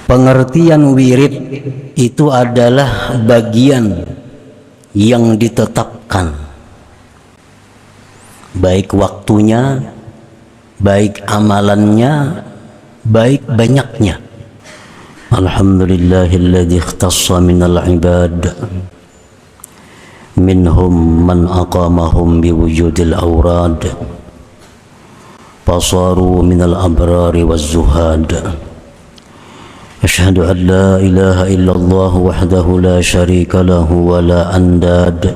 Pengertian wirid itu adalah bagian yang ditetapkan, baik waktunya, baik amalannya, baik banyaknya. Alhamdulillahilladzi ikhtassa minal ibad minhum man aqamahum biwujudil awrad fasaru minal abrari waz zuhad. Asyhadu an la ilaha illallah wahdahu la syarika lahu wa la andad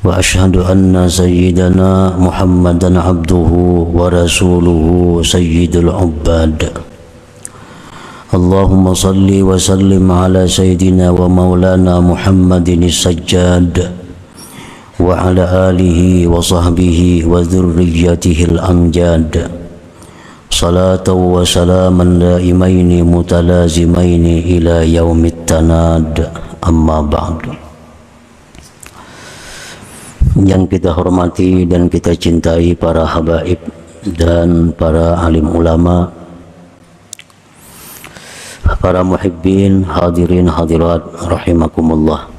wa asyhadu anna sayyidana Muhammadan abduhu wa rasuluhu sayyidul ubbad. Allahumma salli wa sallim ala sayyidina wa maulana Muhammadin as-sajjad wa ala alihi wa sahbihi wa dhurriyyatihi al-amjad. Salatan wa salaman daimaini mutalazimaini ila yaumit tanad, amma ba'du. Yang kita hormati dan kita cintai para habaib dan para alim ulama, para muhibbin, hadirin hadirat rahimakumullah.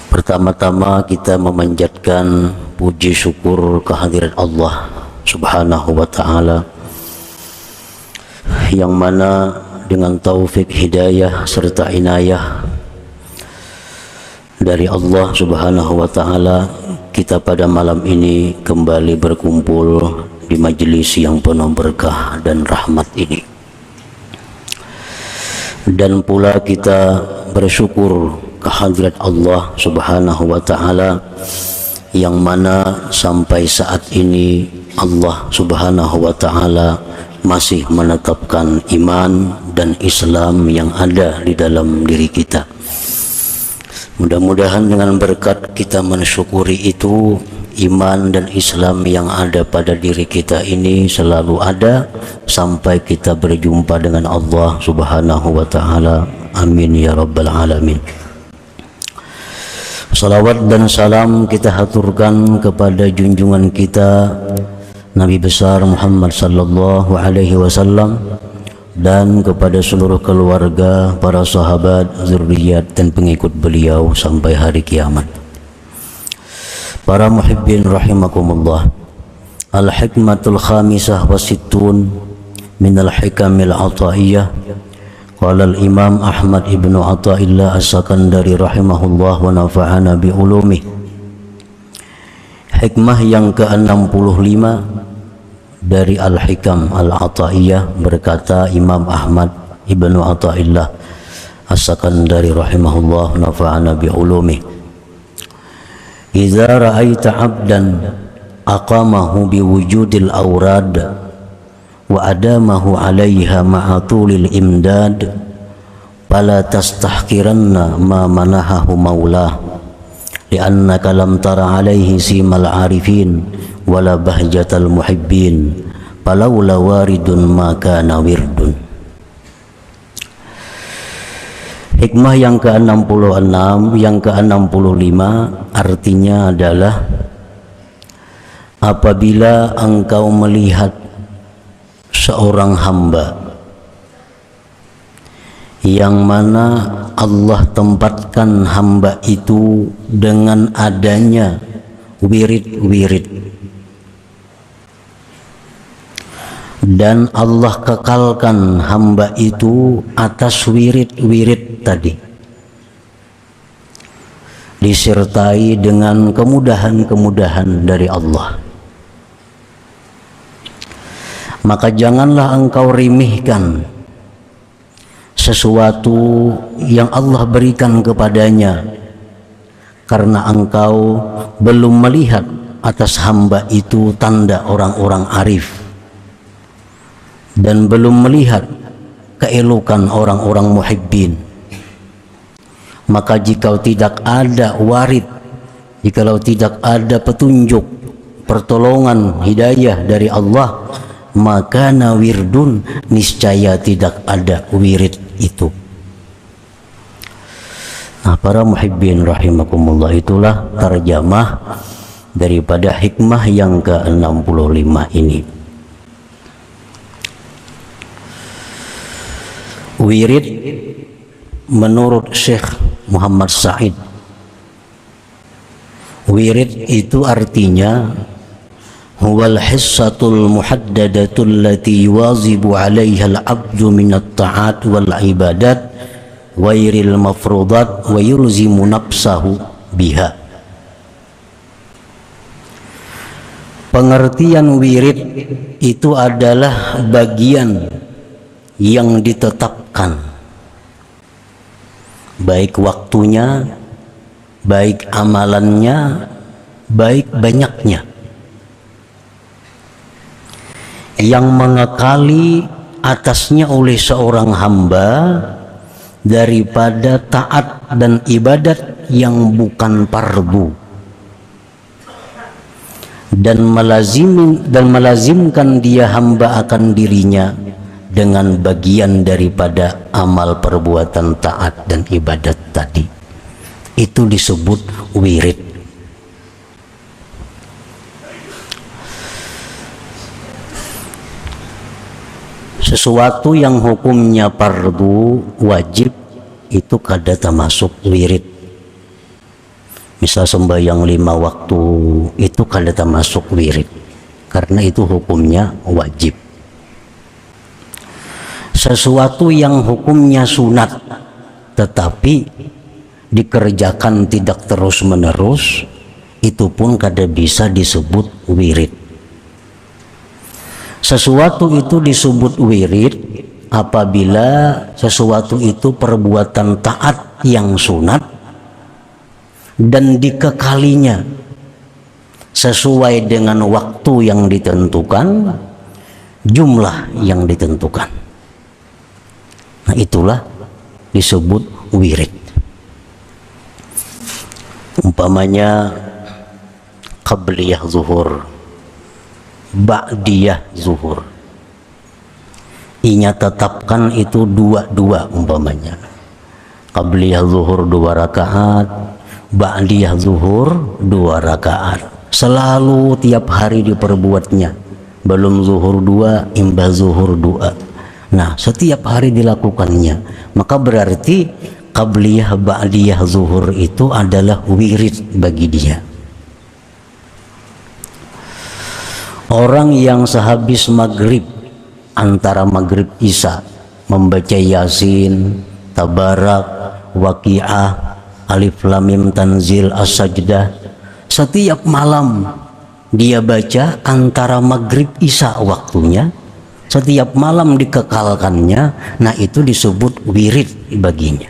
Pertama-tama kita memanjatkan puji syukur kehadirat Allah Subhanahu wa ta'ala, yang mana dengan taufik hidayah serta inayah dari Allah Subhanahu wa ta'ala, kita pada malam ini kembali berkumpul di majelis yang penuh berkah dan rahmat ini. Dan pula kita bersyukur kehadirat Allah Subhanahu wa ta'ala, yang mana sampai saat ini Allah Subhanahu wa ta'ala masih menetapkan iman dan Islam yang ada di dalam diri kita. Mudah-mudahan dengan berkat kita mensyukuri itu, iman dan Islam yang ada pada diri kita ini selalu ada sampai kita berjumpa dengan Allah Subhanahu wa ta'ala. Amin ya rabbal alamin. Salawat dan salam kita haturkan kepada junjungan kita Nabi besar Muhammad sallallahu alaihi wasallam, dan kepada seluruh keluarga, para sahabat, zuriat dan pengikut beliau sampai hari kiamat. Para muhibbin rahimakumullah, al-hikmatul khamisah wa sittun minal hikamil ataiyah. Qala al-imam Ahmad ibnu Athaillah as-Sakandari rahimahullah wa nafa'ana bi ulumih. Hikmah yang ke-65 dari al-hikam al-ataiyah, berkata Imam Ahmad ibnu Athaillah as-Sakandari rahimahullah nafa'ana bi ulumih. Idza ra'aita 'abdan aqamahu bi wujudil awrad wa adamahu 'alaiha ma'a tulil imdad fala tastahqiranna ma manahahu maulah li'annaka lam tara 'alaihi simal 'arifin wala bahjatal muhibbin falawla waridun ma kana wirdun. Hikmah yang ke-66, yang ke-65 artinya adalah, apabila engkau melihat seorang hamba yang mana Allah tempatkan hamba itu dengan adanya wirid-wirid, dan Allah kekalkan hamba itu atas wirid-wirid tadi, disertai dengan kemudahan-kemudahan dari Allah, maka janganlah engkau remehkan sesuatu yang Allah berikan kepadanya, karena engkau belum melihat atas hamba itu tanda orang-orang arif, dan belum melihat keelokan orang-orang muhibbin. Maka jika tidak ada warid, jikalau tidak ada petunjuk, pertolongan, hidayah dari Allah, maka nawirdun, niscaya tidak ada wirid itu. Nah, para muhibbin rahimakumullah, itulah tarjamah daripada hikmah yang ke-65 ini. Wirid menurut Syekh Muhammad Said, wirid itu artinya huwal hissatul muhaddadatul lati wazibu 'alaiha al-'abdu min at-ta'at wal ibadat wairil mafrudat wa yulzimu nafsahu biha. Pengertian wirid itu adalah bagian yang ditetapkan, baik waktunya, baik amalannya, baik banyaknya, yang mengekali atasnya oleh seorang hamba daripada taat dan ibadat yang bukan fardu, dan melazimkan dia hamba akan dirinya dengan bagian daripada amal perbuatan taat dan ibadat tadi. Itu disebut wirid. Sesuatu yang hukumnya fardu wajib itu kada termasuk wirid. Misal sembahyang 5 waktu itu kada termasuk wirid, karena itu hukumnya wajib. Sesuatu yang hukumnya sunat tetapi dikerjakan tidak terus menerus, itu pun kada bisa disebut wirid. Sesuatu itu disebut wirid apabila sesuatu itu perbuatan taat yang sunat dan dikekalinya sesuai dengan waktu yang ditentukan, jumlah yang ditentukan. Nah, itulah disebut wirid. Umpamanya qabliyah zuhur, ba'diyah zuhur, inya tetapkan itu dua umpamanya. Qabliyah zuhur 2 rakaat, ba'diyah zuhur 2 rakaat. Selalu tiap hari diperbuatnya. Belum zuhur 2, imbah zuhur 2. Nah, setiap hari dilakukannya, maka berarti qabliyah ba'diyah zuhur itu adalah wirid bagi dia. Orang yang sehabis maghrib, antara maghrib isya, membaca Yasin, Tabarak, Waqiah, Alif Lam Mim Tanzil, As-Sajdah, setiap malam dia baca antara maghrib isya waktunya, setiap malam dikekalkannya, nah itu disebut wirid baginya.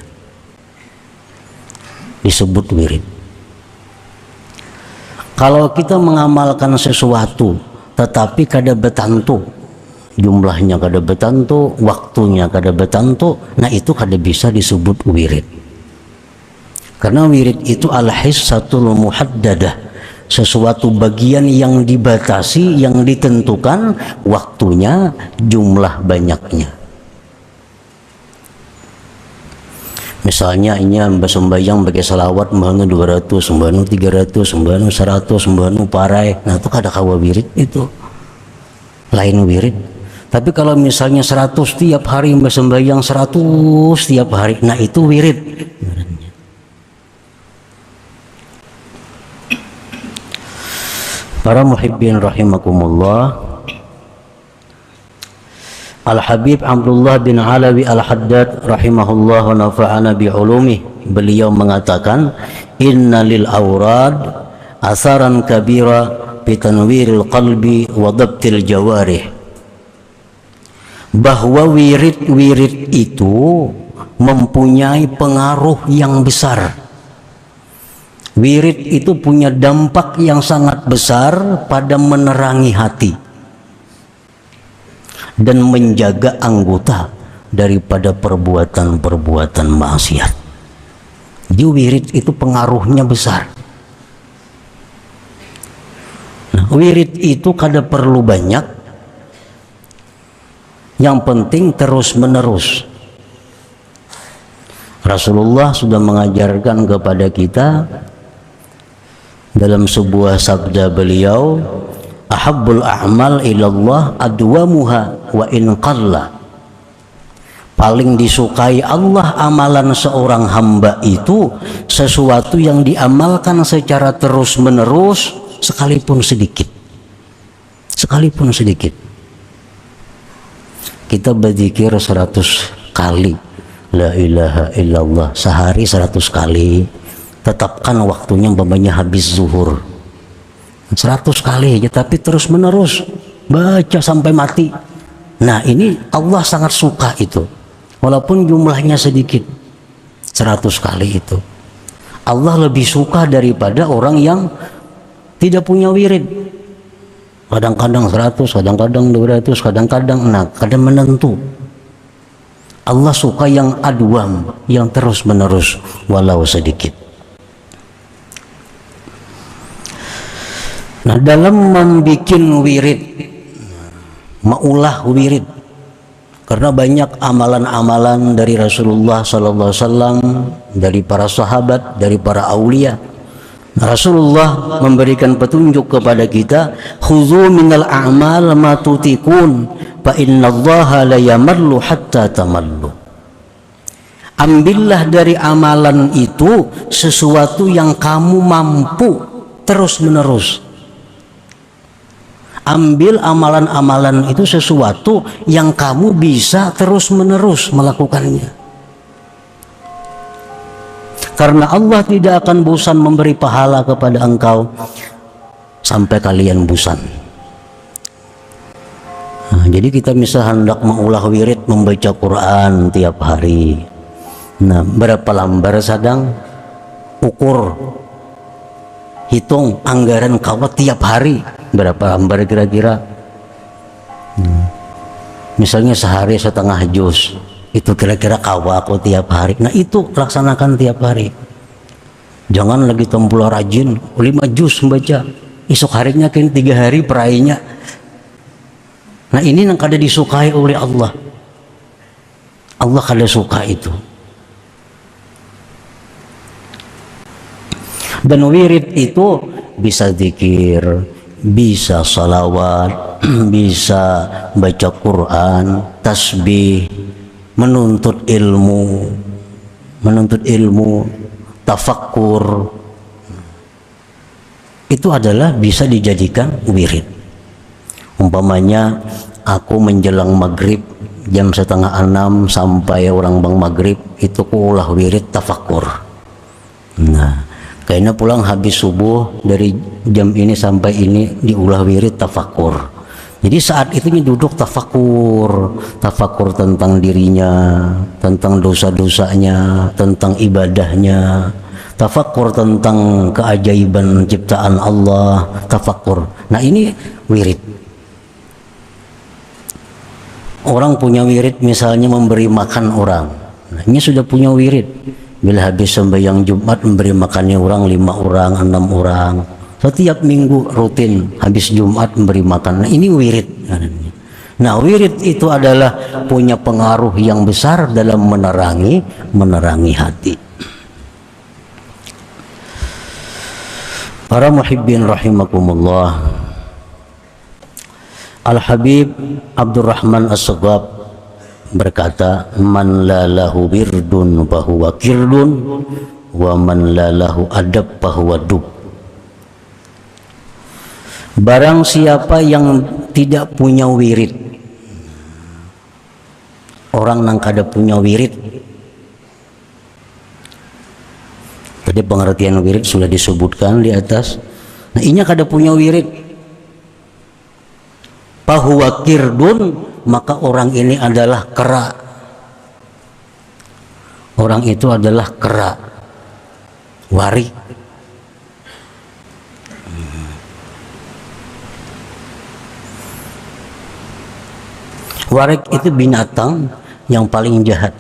Disebut wirid. Kalau kita mengamalkan sesuatu tetapi kada betantu, jumlahnya kada betantu, waktunya kada betantu, nah itu kada bisa disebut wirid. Karena wirid itu al-hissatul muhaddadah, sesuatu bagian yang dibatasi, yang ditentukan waktunya, jumlah banyaknya. Misalnya ini sembahyang bagi salawat mbahnu 200, mbahnu 300, mbahnu 100, mbahnu parai, nah itu kada kawa wirid, itu lain wirid. Tapi kalau misalnya 100 tiap hari mbah sembahyang 100 tiap hari, nah itu wirid. Para muhibbin rahimakumullah, Al-Habib Abdullah bin Alawi Al-Haddad rahimahullah wa nafa'ana bi'ulumih, beliau mengatakan inna lil awrad asaran kabira fi tanwiril qalbi wa dhabtil jawarih, bahwa wirid-wirid itu mempunyai pengaruh yang besar. Wirid itu punya dampak yang sangat besar pada menerangi hati dan menjaga anggota daripada perbuatan-perbuatan maksiat. Jadi wirid itu pengaruhnya besar. Nah, wirid itu kada perlu banyak, yang penting terus menerus. Rasulullah sudah mengajarkan kepada kita dalam sebuah sabda beliau, ahabbul a'mal ilallah adwamuha wa in qalla. paling disukai Allah amalan seorang hamba itu sesuatu yang diamalkan secara terus menerus sekalipun sedikit. Sekalipun sedikit. Kita berzikir 100 kali la ilaha illallah sehari 100 kali, tetapkan waktunya umpamanya habis zuhur 100 kali aja, tapi terus menerus baca sampai mati. Nah ini Allah sangat suka itu, walaupun jumlahnya sedikit. 100 kali itu Allah lebih suka daripada orang yang tidak punya wirid. Kadang-kadang 100, kadang-kadang 200, kadang-kadang kadang menentu. Allah suka yang adwam, yang terus menerus walau sedikit. Nah dalam membuat wirid, maulah wirid, karena banyak amalan-amalan dari Rasulullah SAW, dari para sahabat, dari para aulia. Rasulullah memberikan petunjuk kepada kita, khudzu minal a'mal ma tutikun fa innallaha la yamallu hatta tamallu. Ambillah dari amalan itu sesuatu yang kamu mampu terus menerus. Ambil amalan-amalan itu sesuatu yang kamu bisa terus menerus melakukannya. Karena Allah tidak akan bosan memberi pahala kepada engkau sampai kalian bosan. Nah, jadi kita misal hendak mengulah wirid membaca Quran tiap hari. Nah, berapa lembar sedang ukur, hitung anggaran kau tiap hari berapa lembar kira-kira. Misalnya sehari setengah juz, itu kira-kira kawa aku tiap hari. Nah itu laksanakan tiap hari. Jangan lagi tempul rajin 5 juz membaca, esok harinya kan 3 hari perainya. Nah ini yang kada disukai oleh Allah. Allah kada suka itu. Dan wirid itu bisa zikir, bisa salawat, bisa baca Quran, tasbih, menuntut ilmu, tafakkur. Itu adalah bisa dijadikan wirid. Umpamanya aku menjelang maghrib jam 5:30 sampai orang bang maghrib itu kulah wirid tafakkur. Nah kayaknya pulang habis subuh dari jam ini sampai ini diulah wirid tafakkur. Jadi saat itu duduk tafakur tentang dirinya, tentang dosa-dosanya, tentang ibadahnya, tafakur tentang keajaiban ciptaan Allah, tafakur. Nah ini wirid. Orang punya wirid misalnya memberi makan orang. Nah, ini sudah punya wirid. Bila habis sembahyang Jumat memberi makannya orang 5 orang, 6 orang. Setiap minggu rutin habis Jumat memberi makan. Nah ini wirid. Nah wirid itu adalah punya pengaruh yang besar dalam menerangi hati. Para muhibbin rahimakumullah, Al-Habib Abdurrahman As-Saghab berkata, man la lahu wirdun fahuwa kirdun wa man la lahu adab fahuwa dub. Barang siapa yang tidak punya wirid, orang yang kada punya wirid. Tadi pengertian wirid sudah disebutkan di atas. Nah ini kada punya wirid, fahuwa kirdun, maka orang ini adalah kera. Orang itu adalah kera, wari. Warik itu binatang yang paling jahat.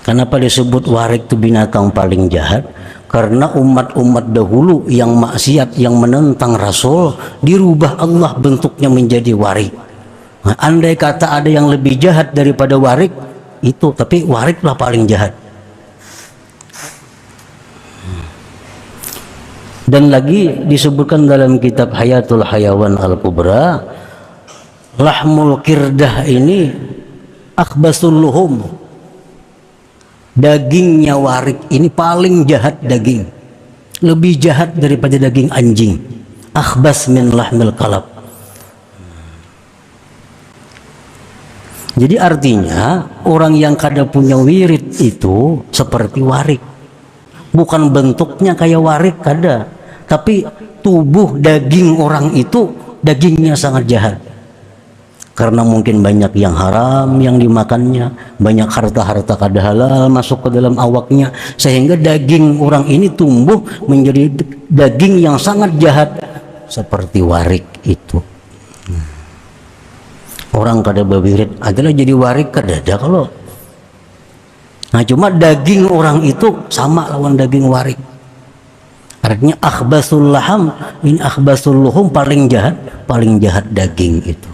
Kenapa disebut warik itu binatang paling jahat? Karena umat-umat dahulu yang maksiat, yang menentang Rasul, dirubah Allah bentuknya menjadi warik. Nah, andai kata ada yang lebih jahat daripada warik itu, tapi wariklah paling jahat. Dan lagi disebutkan dalam kitab Hayatul Hayawan Al-Kubra, lahmul kirdah ini Akhbasul luhum, dagingnya warik ini paling jahat daging, lebih jahat daripada daging anjing. Akhbas min lahmil kalab. Jadi artinya orang yang kada punya wirid itu seperti warik. Bukan bentuknya kayak warik kada, tapi tubuh daging orang itu dagingnya sangat jahat. Karena mungkin banyak yang haram yang dimakannya, banyak harta-harta kada halal masuk ke dalam awaknya, sehingga daging orang ini tumbuh menjadi daging yang sangat jahat seperti warik itu. Orang kada berwirid adalah jadi warik kada ada kalau. Nah cuma daging orang itu sama lawan daging warik. Artinya akhbasul laham in akhbasul luhum, paling jahat daging itu.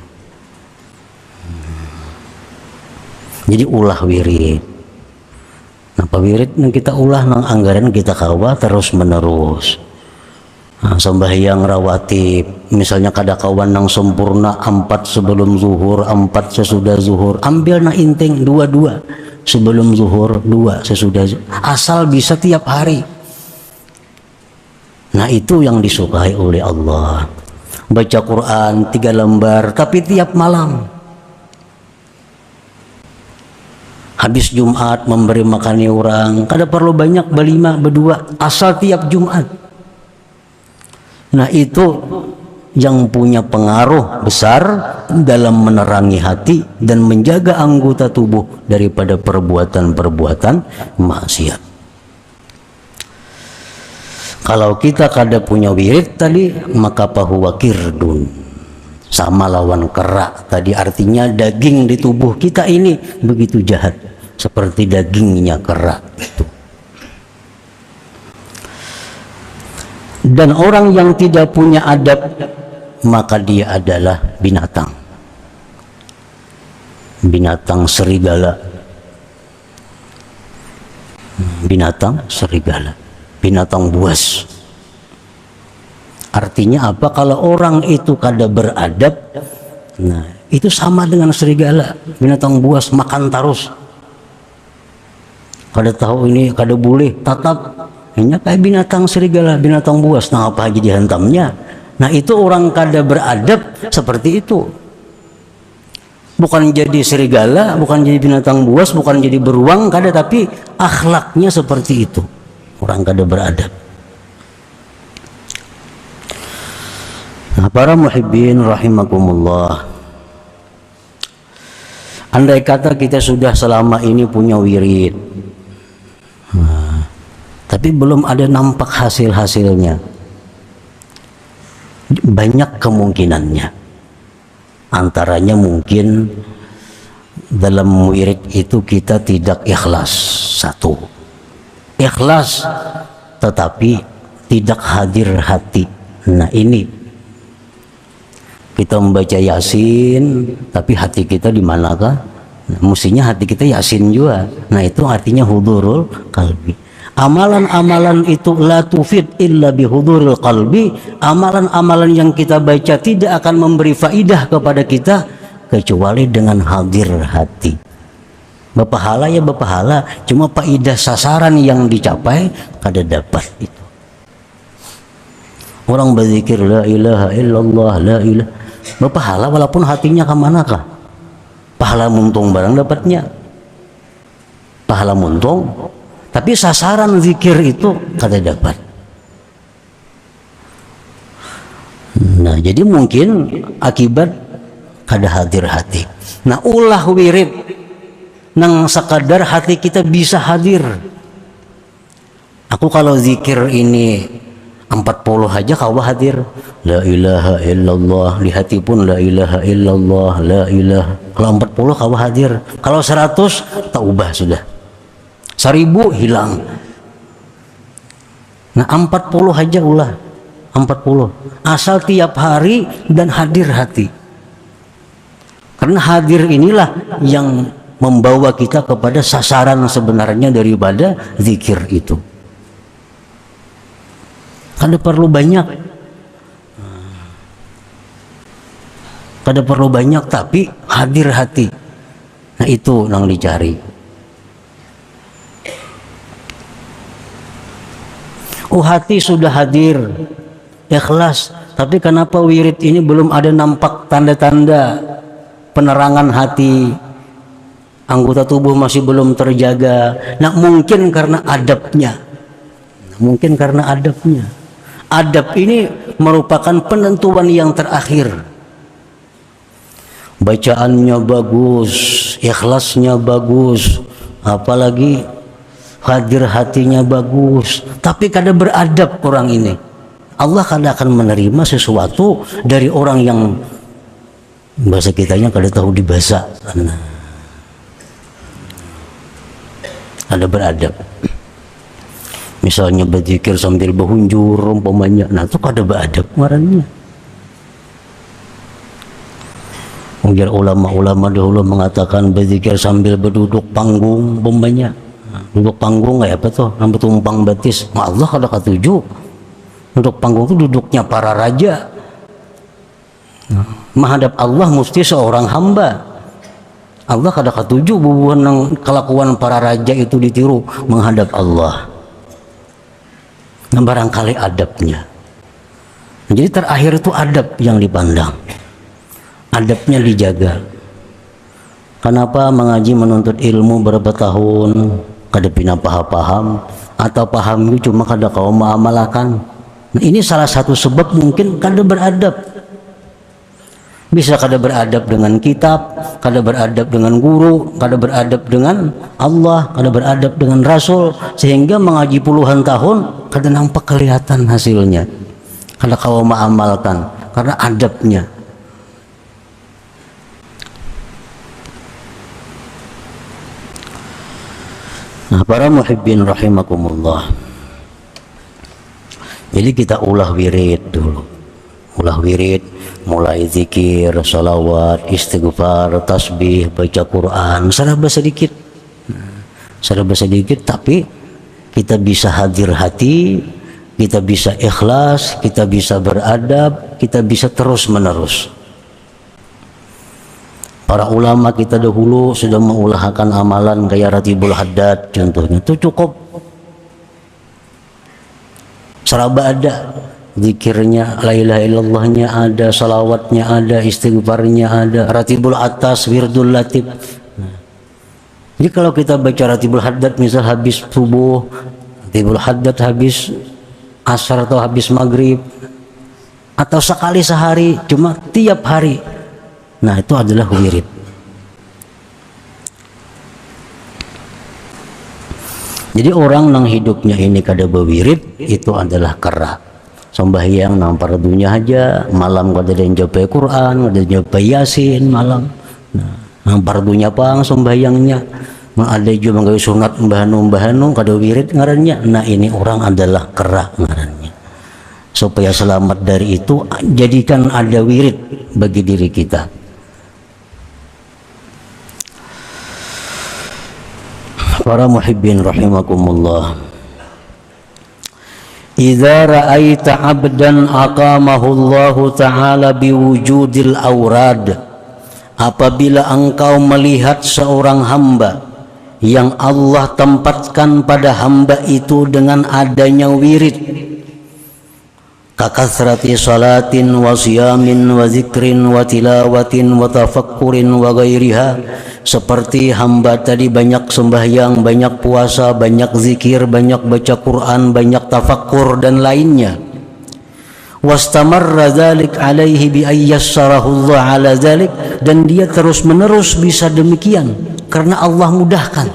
Jadi ulah wirid. Nah wirid yang kita ulah nang anggaran kita kawa terus menerus. Nah, sembahyang rawatib misalnya kada kawan nang sempurna 4 sebelum zuhur, 4 sesudah zuhur, ambil na inting 2 sebelum zuhur, 2 sesudah zuhur, asal bisa tiap hari. Nah itu yang disukai oleh Allah. Baca Quran 3 lembar tapi tiap malam. Habis Jumat memberi makani orang, kada perlu banyak, berlima, berdua, asal tiap Jumat. Nah itu yang punya pengaruh besar dalam menerangi hati dan menjaga anggota tubuh daripada perbuatan-perbuatan maksiat. Kalau kita kada punya wirid tadi, maka fahuwa kirdun, sama lawan kerak tadi. Artinya daging di tubuh kita ini begitu jahat seperti dagingnya kerak itu. Dan orang yang tidak punya adab, maka dia adalah binatang. Binatang serigala. Binatang serigala. Binatang buas. Artinya apa? Kalau orang itu kada beradab, nah itu sama dengan serigala. Binatang buas makan terus. Kada tahu ini kada boleh, tatap. Ini kayak binatang serigala, binatang buas. Nah apa aja dihantamnya. Nah itu orang kada beradab seperti itu. Bukan jadi serigala, bukan jadi binatang buas, bukan jadi beruang, kada, tapi akhlaknya seperti itu. Orang kada beradab. Nah para muhibbin rahimakumullah, andai kata kita sudah selama ini punya wirid, tapi belum ada nampak hasil-hasilnya, banyak kemungkinannya. Antaranya mungkin dalam wirid itu kita tidak ikhlas. Satu, ikhlas tetapi tidak hadir hati. Nah ini kita membaca Yasin tapi hati kita di manakah? Nah, mestinya hati kita Yasin juga. Nah itu artinya hudurul qalbi. Amalan-amalan itu la tufid illa bihuduril qalbi. Amalan-amalan yang kita baca tidak akan memberi faidah kepada kita kecuali dengan hadir hati. Berpahala ya berpahala, cuma faidah sasaran yang dicapai kada dapat itu. Orang berzikir la ilaha illallah, la ilaha, berpahala walaupun hatinya ke manakah? Pahala muntung barang dapatnya, pahala muntung, tapi sasaran zikir itu kada dapat. Nah jadi mungkin akibat kada hadir hati. Nah ulah wirid nang sekadar hati kita bisa hadir. Aku kalau zikir ini 40 aja kau hadir, la ilaha illallah, di hati pun la ilaha illallah, la ilaha. Kalau 40 kau hadir, kalau 100 taubah sudah, 1000 hilang. Nah 40 aja ulah, 40 asal tiap hari dan hadir hati. Karena hadir inilah yang membawa kita kepada sasaran sebenarnya daripada zikir itu. Kada perlu banyak, kada perlu banyak, tapi hadir hati. Nah itu yang dicari. Oh hati sudah hadir, ikhlas, tapi kenapa wirid ini belum ada nampak tanda-tanda penerangan hati, anggota tubuh masih belum terjaga? Nah mungkin karena adabnya, mungkin karena adabnya. Adab ini merupakan penentuan yang terakhir. Bacaannya bagus, ikhlasnya bagus, apalagi hadir hatinya bagus, tapi kada beradab orang ini, Allah kada akan menerima sesuatu dari orang yang bahasa kitanya kada tahu dibahasa. Ada beradab. Misalnya berzikir sambil berhunjur umpamanya, nah itu kada beradab ngarannya. Mungkin ulama-ulama dahulu mengatakan berzikir sambil berduduk panggung umpamanya. Duduk panggung kayak apa tuh? Nampak tumpang batis. Allah kada ketuju. Duduk panggung itu duduknya para raja. Menghadap Allah mesti seorang hamba. Allah kada ketuju bubuhan kelakuan para raja itu ditiru menghadap Allah. Nah barangkali adabnya. Jadi terakhir itu adab yang dipandang. Adabnya dijaga. Kenapa mengaji menuntut ilmu berapa tahun kada pina paham atau paham itu cuma kada kau mengamalkan? Nah, ini salah satu sebab mungkin kada beradab. Bisa kada beradab dengan kitab, kada beradab dengan guru, kada beradab dengan Allah, kada beradab dengan Rasul, sehingga mengaji puluhan tahun kada nampak kelihatan hasilnya, kada kau mengamalkan karena adabnya. Nah para muhibbin rahimakumullah, jadi kita ulah wirid dulu, ulah wirid, mulai zikir, salawat, istighfar, tasbih, baca Quran, serba sedikit, tapi kita bisa hadir hati, kita bisa ikhlas, kita bisa beradab, kita bisa terus menerus. Para ulama kita dahulu sudah mengulahkan amalan kayak Ratibul Haddad contohnya, itu cukup. Seraba ada, zikirnya, la ilaha illallahnya ada, salawatnya ada, istighfarnya ada, Ratibul Atas, Wirdul Latif. Jadi kalau kita baca Ratibul Haddad misal habis subuh, Ratibul Haddad habis asar atau habis maghrib, atau sekali sehari, cuma tiap hari, nah itu adalah wirid. Jadi orang yang hidupnya ini kada berwirid itu adalah kera. Sembahyang nang fardunya aja, malam kada ada yang japai Quran, kada japai Yasin malam. Nah, nang fardunya pang sembahyangnya, ada juga menggawe sunat mbahanu kada wirid ngarannya. Nah ini orang adalah kera ngarannya. Supaya selamat dari itu, jadikan ada wirid bagi diri kita. Para muhibbin rahimakumullah, idza ra'aita 'abdan aqamahu Allah ta'ala biwujudil awrad, apabila engkau melihat seorang hamba yang Allah tempatkan pada hamba itu dengan adanya wirid, kakasrati salatin wa siyamin wa zikrin wa tilawatin wa tafakkurin wa ghairiha, seperti hamba tadi banyak sembahyang, banyak puasa, banyak zikir, banyak baca Quran, banyak tafakkur dan lainnya. Wastamarra dzalik alaihi bi ayyassarahu Allah ala dzalik, dan dia terus menerus bisa demikian karena Allah mudahkan.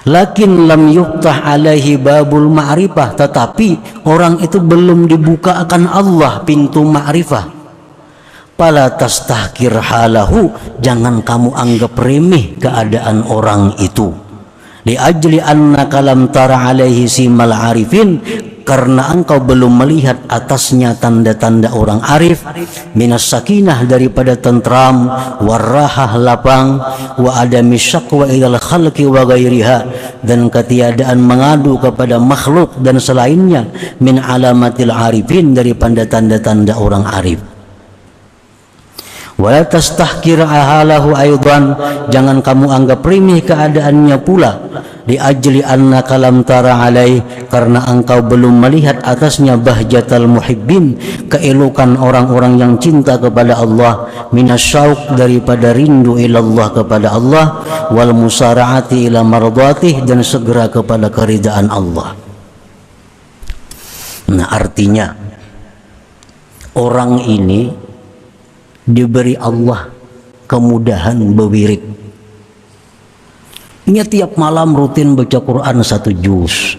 Lakin lam yuftah alaihi babul ma'rifah, tetapi orang itu belum dibuka akan Allah pintu ma'rifah. Fala tastahkir halahu, jangan kamu anggap remeh keadaan orang itu. Li ajli annaka lam tara alaihi simal arifin, karena engkau belum melihat atasnya tanda-tanda orang arif, minas sakinah daripada tentram, warahah lapang, wa adami syaqwa ilal khalqi wa ghairiha, dan ketiadaan mengadu kepada makhluk dan selainnya, min alamatil arifin daripada tanda-tanda orang arif. Wala tastahkir ahalahu aidan, jangan kamu anggap remeh keadaannya pula. Li ajli annaka lam tara alai, karena engkau belum melihat atasnya bahjatal muhibbin, keelokan orang-orang yang cinta kepada Allah, minasyauq, daripada rindu ilallah kepada Allah, wal musara'ati ila mardhatih, dan segera kepada keridaan Allah. Nah, artinya orang ini diberi Allah kemudahan berwirid. Ini tiap malam rutin baca Quran 1 juz,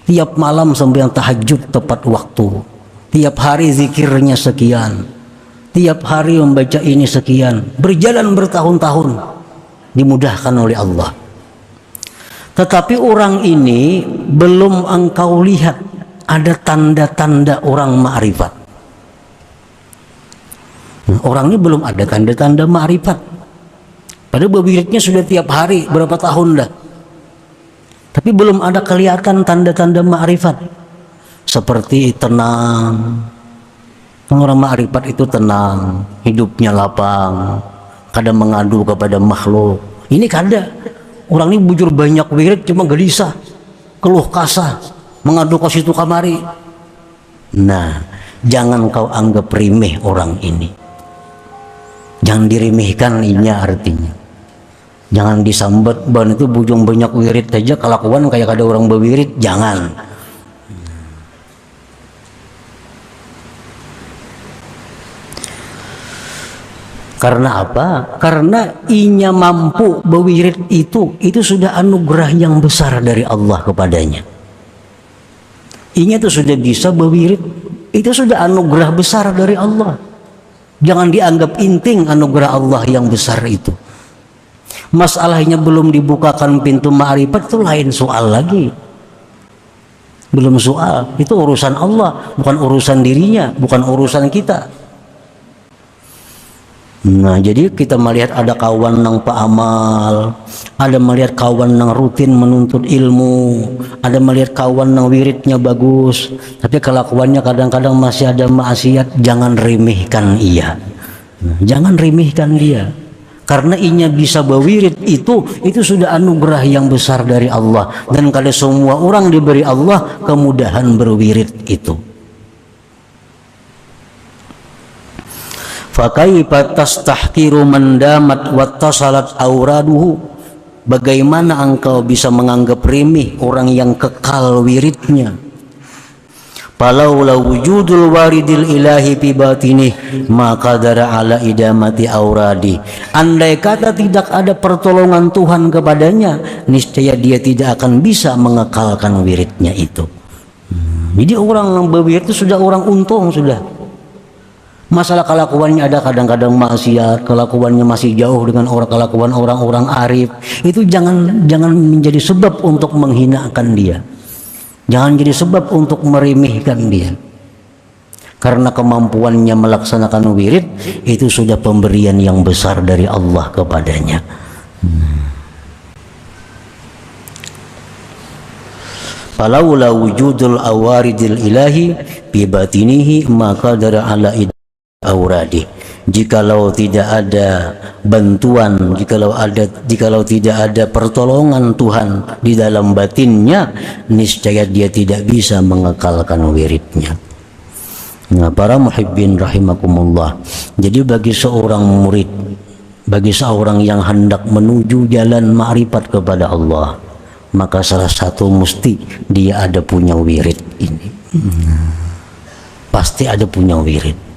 tiap malam sampai tahajud tepat waktu, tiap hari zikirnya sekian, tiap hari membaca ini sekian, berjalan bertahun-tahun, dimudahkan oleh Allah. Tetapi orang ini belum engkau lihat ada tanda-tanda orang ma'rifat. Orang ini belum ada tanda-tanda ma'rifat. Padahal berwiridnya sudah tiap hari berapa tahun dah, tapi belum ada kelihatan tanda-tanda ma'rifat. Seperti tenang, orang ma'rifat itu tenang, hidupnya lapang, kadang mengadu kepada makhluk. Ini kada. Orang ini bujur banyak wirid cuma gelisah, keluh kasah, mengadu ke situ kamari. Nah, jangan kau anggap remeh orang ini. Jangan diremehkan, ini artinya. Jangan disambat, ban itu bujung banyak wirid saja kelakuan kayak ada orang berwirid, jangan. Karena apa? Karena inya mampu berwirid itu sudah anugerah yang besar dari Allah kepadanya. Inya itu sudah bisa berwirid, itu sudah anugerah besar dari Allah. Jangan dianggap inting anugerah Allah yang besar itu. Masalahnya belum dibukakan pintu ma'rifat, itu lain soal lagi. Belum soal, itu urusan Allah, bukan urusan dirinya, bukan urusan kita. Nah, jadi kita melihat ada kawan nang paamal, ada melihat kawan nang rutin menuntut ilmu, ada melihat kawan nang wiridnya bagus, tapi kelakuannya kadang-kadang masih ada maksiat. Jangan remehkan ia. Jangan remehkan dia. Karena inya bisa berwirid itu sudah anugerah yang besar dari Allah, dan kalau semua orang diberi Allah kemudahan berwirid itu. Fakaifa tastahkiru man damat wattasalat auraduhu, bagaimana engkau bisa menganggap remeh orang yang kekal wiridnya. Falaula wujudul waridil ilahi fi batinih ma qadara ala idamati auradi, andai kata tidak ada pertolongan Tuhan kepadanya, niscaya dia tidak akan bisa mengekalkan wiridnya itu. Jadi orang yang berwirid itu sudah orang untung sudah. Masalah kelakuannya ada kadang-kadang maksiat, kelakuannya masih jauh dengan kelakuan orang-orang arif, itu jangan menjadi sebab untuk menghinakan dia. Jangan jadi sebab untuk meremehkan dia. Karena kemampuannya melaksanakan wirid itu sudah pemberian yang besar dari Allah kepadanya. Falaula wujudul awaridil ilahi bi batinihi maka dara ala auradi. Jikalau tidak ada bantuan, jikalau tidak ada pertolongan Tuhan di dalam batinnya, niscaya dia tidak bisa mengekalkan wiridnya. Nah, para muhibbin rahimakumullah, jadi bagi seorang murid, bagi seorang yang hendak menuju jalan ma'rifat kepada Allah, maka salah satu mesti dia ada punya wirid ini. Pasti ada punya wirid.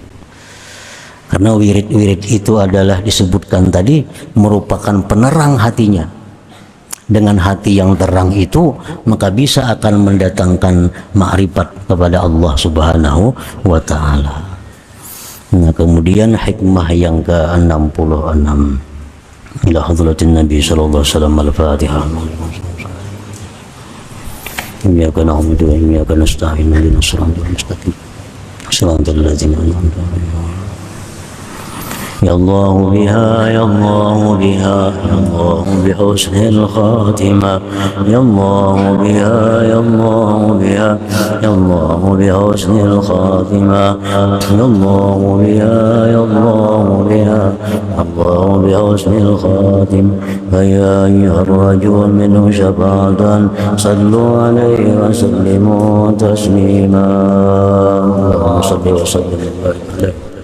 Karena wirid-wirid itu adalah disebutkan tadi merupakan penerang hatinya. Dengan hati yang terang itu maka bisa akan mendatangkan ma'rifat kepada Allah Subhanahu wa ta'ala. Nah, kemudian hikmah yang ke-66 ila hadratin Nabi sallallahu alaihi wasallam. Al-Fatihah. Iyyaka na'budu wa iyyaka nasta'in ihdinas siratal mustaqim. Shiratal ladzina an'amta 'alaihim يا الله بها يا الله بها يا الله بحسن الخاتمة يا الله بها يا الله بها يا الله بحسن الخاتمة يا الله بها يا الله بها الله بحسن الخاتمة فيا أيها الرجل منه شفاعة صلوا عليه وسلموا تسليما اللهم صل وسلم وبارك عليه